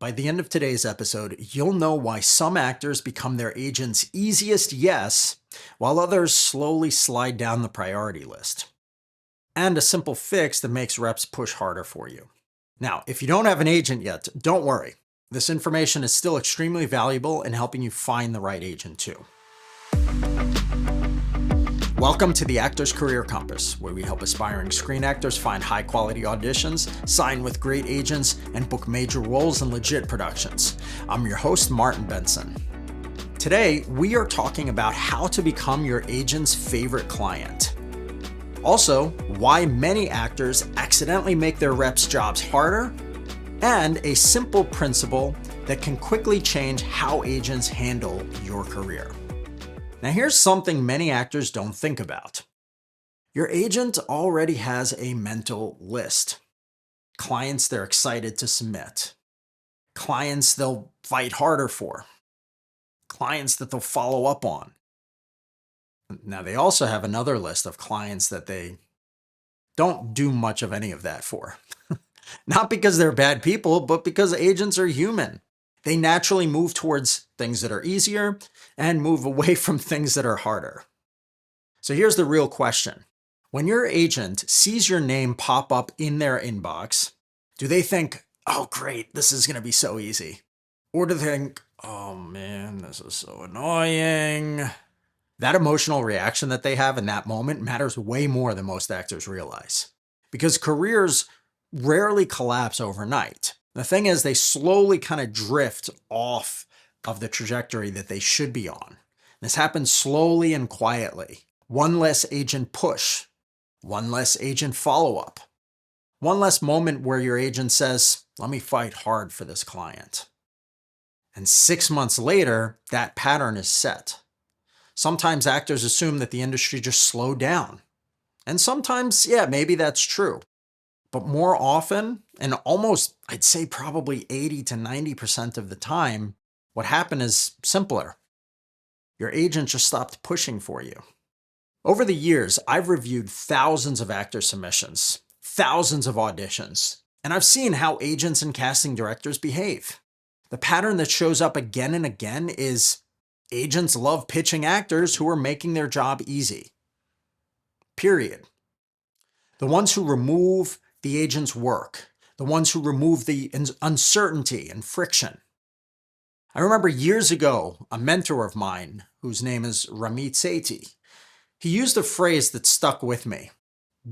By the end of today's episode, you'll know why some actors become their agent's easiest yes, while others slowly slide down the priority list. And a simple fix that makes reps push harder for you. Now, if you don't have an agent yet, don't worry. This information is still extremely valuable in helping you find the right agent too. Welcome to the Actor's Career Compass, where we help aspiring screen actors find high-quality auditions, sign with great agents, and book major roles in legit productions. I'm your host, Martin Benson. Today, we are talking about how to become your agent's favorite client. Also, why many actors accidentally make their reps' jobs harder, and a simple principle that can quickly change how agents handle your career. Now here's something many actors don't think about. Your agent already has a mental list. Clients they're excited to submit. Clients they'll fight harder for. Clients that they'll follow up on. Now they also have another list of clients that they don't do much of any of that for. Not because they're bad people, but because agents are human. They naturally move towards things that are easier and move away from things that are harder. So here's the real question. When your agent sees your name pop up in their inbox, do they think, oh great, this is going to be so easy? Or do they think, oh man, this is so annoying? That emotional reaction that they have in that moment matters way more than most actors realize. Because careers rarely collapse overnight. The thing is, they slowly kind of drift off of the trajectory that they should be on. This happens slowly and quietly. One less agent push, one less agent follow-up, one less moment where your agent says, let me fight hard for this client. And 6 months later, that pattern is set. Sometimes actors assume that the industry just slowed down. And sometimes, yeah, maybe that's true. But more often, and almost, I'd say probably 80 to 90% of the time, what happened is simpler. Your agent just stopped pushing for you. Over the years, I've reviewed thousands of actor submissions, thousands of auditions, and I've seen how agents and casting directors behave. The pattern that shows up again and again is agents love pitching actors who are making their job easy. Period. The ones who remove the agent's work, the ones who remove the uncertainty and friction. I remember years ago, a mentor of mine, whose name is Ramit Sethi, he used a phrase that stuck with me,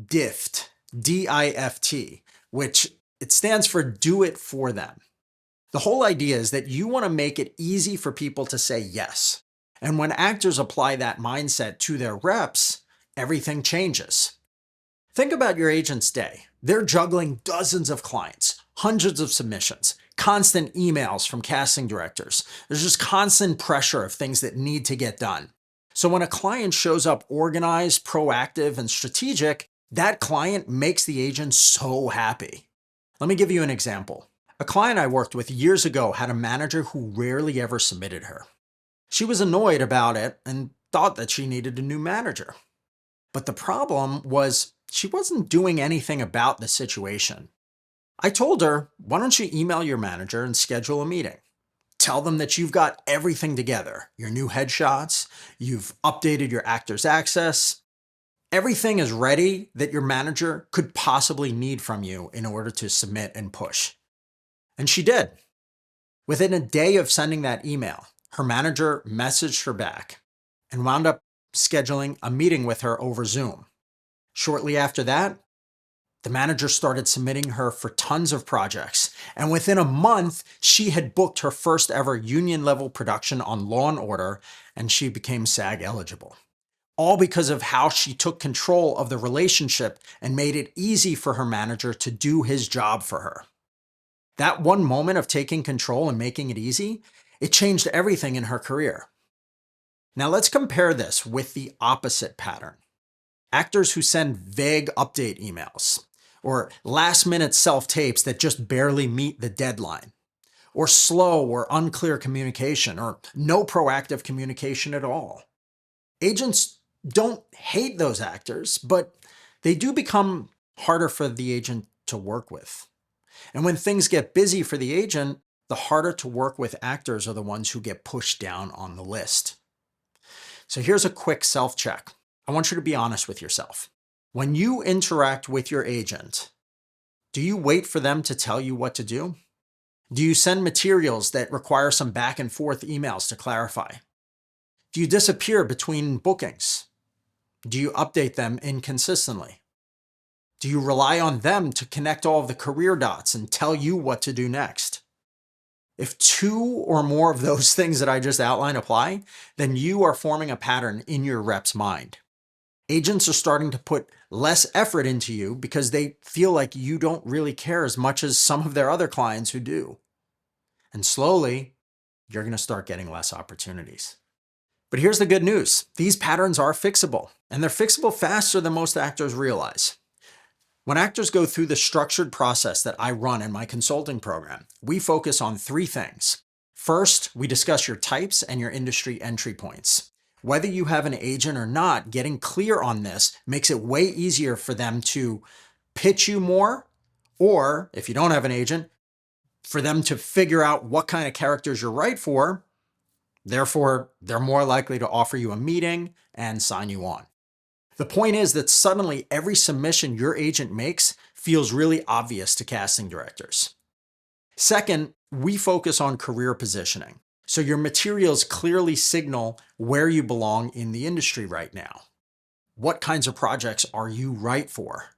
DIFT, D-I-F-T, which it stands for do it for them. The whole idea is that you want to make it easy for people to say yes. And when actors apply that mindset to their reps, everything changes. Think about your agent's day. They're juggling dozens of clients, hundreds of submissions, constant emails from casting directors. There's just constant pressure of things that need to get done. So when a client shows up organized, proactive, and strategic, that client makes the agent so happy. Let me give you an example. A client I worked with years ago had a manager who rarely ever submitted her. She was annoyed about it and thought that she needed a new manager. But the problem was, she wasn't doing anything about the situation. I told her, why don't you email your manager and schedule a meeting? Tell them that you've got everything together. Your new headshots, you've updated your actor's access. Everything is ready that your manager could possibly need from you in order to submit and push. And she did. Within a day of sending that email, her manager messaged her back and wound up scheduling a meeting with her over Zoom. Shortly after that, the manager started submitting her for tons of projects. And within a month, she had booked her first ever union-level production on Law & Order, and she became SAG eligible. All because of how she took control of the relationship and made it easy for her manager to do his job for her. That one moment of taking control and making it easy, it changed everything in her career. Now let's compare this with the opposite pattern. Actors who send vague update emails, or last-minute self-tapes that just barely meet the deadline, or slow or unclear communication, or no proactive communication at all. Agents don't hate those actors, but they do become harder for the agent to work with. And when things get busy for the agent, the harder to work with actors are the ones who get pushed down on the list. So here's a quick self-check. I want you to be honest with yourself. When you interact with your agent, do you wait for them to tell you what to do? Do you send materials that require some back and forth emails to clarify? Do you disappear between bookings? Do you update them inconsistently? Do you rely on them to connect all of the career dots and tell you what to do next? If 2 or more of those things that I just outlined apply, then you are forming a pattern in your rep's mind. Agents are starting to put less effort into you because they feel like you don't really care as much as some of their other clients who do. And slowly, you're going to start getting less opportunities. But here's the good news. These patterns are fixable, and they're fixable faster than most actors realize. When actors go through the structured process that I run in my consulting program, we focus on 3 things. First, we discuss your types and your industry entry points. Whether you have an agent or not, getting clear on this makes it way easier for them to pitch you more, or if you don't have an agent, for them to figure out what kind of characters you're right for. Therefore, they're more likely to offer you a meeting and sign you on. The point is that suddenly every submission your agent makes feels really obvious to casting directors. Second, we focus on career positioning. So your materials clearly signal where you belong in the industry right now. What kinds of projects are you right for?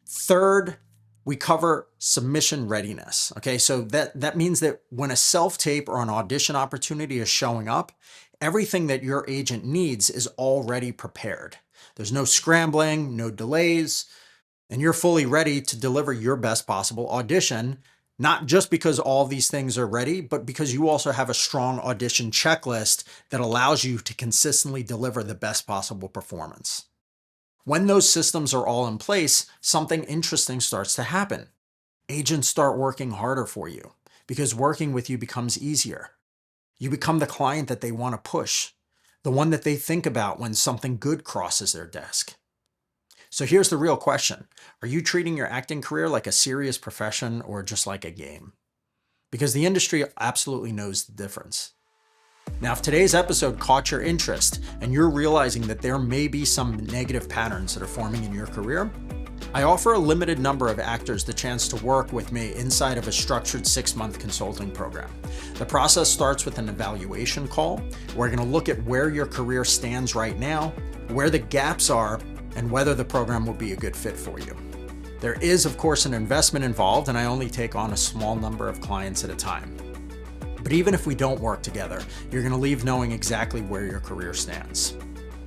Third, we cover submission readiness. Okay, so that means that when a self-tape or an audition opportunity is showing up, everything that your agent needs is already prepared. There's no scrambling, no delays, and you're fully ready to deliver your best possible audition, not just because all these things are ready, but because you also have a strong audition checklist that allows you to consistently deliver the best possible performance. When those systems are all in place, something interesting starts to happen. Agents start working harder for you because working with you becomes easier. You become the client that they want to push, the one that they think about when something good crosses their desk. So here's the real question. Are you treating your acting career like a serious profession or just like a game? Because the industry absolutely knows the difference. Now, if today's episode caught your interest and you're realizing that there may be some negative patterns that are forming in your career, I offer a limited number of actors the chance to work with me inside of a structured 6-month consulting program. The process starts with an evaluation call. We're going to look at where your career stands right now, where the gaps are, and whether the program will be a good fit for you. There is, of course, an investment involved, and I only take on a small number of clients at a time. But even if we don't work together, you're going to leave knowing exactly where your career stands.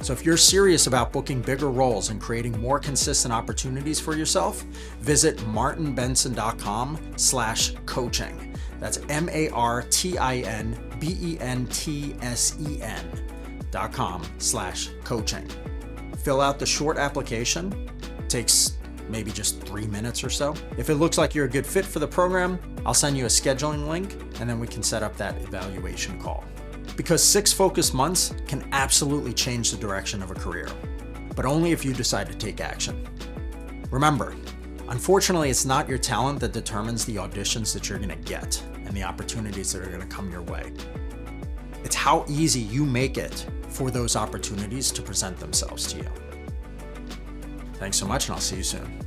So if you're serious about booking bigger roles and creating more consistent opportunities for yourself, visit martinbenson.com/coaching. That's martinbentzen.com/coaching. Fill out the short application. It takes maybe just 3 minutes or so. If it looks like you're a good fit for the program, I'll send you a scheduling link and then we can set up that evaluation call. Because 6 focused months can absolutely change the direction of a career, but only if you decide to take action. Remember, unfortunately, it's not your talent that determines the auditions that you're going to get and the opportunities that are going to come your way. It's how easy you make it for those opportunities to present themselves to you. Thanks so much, and I'll see you soon.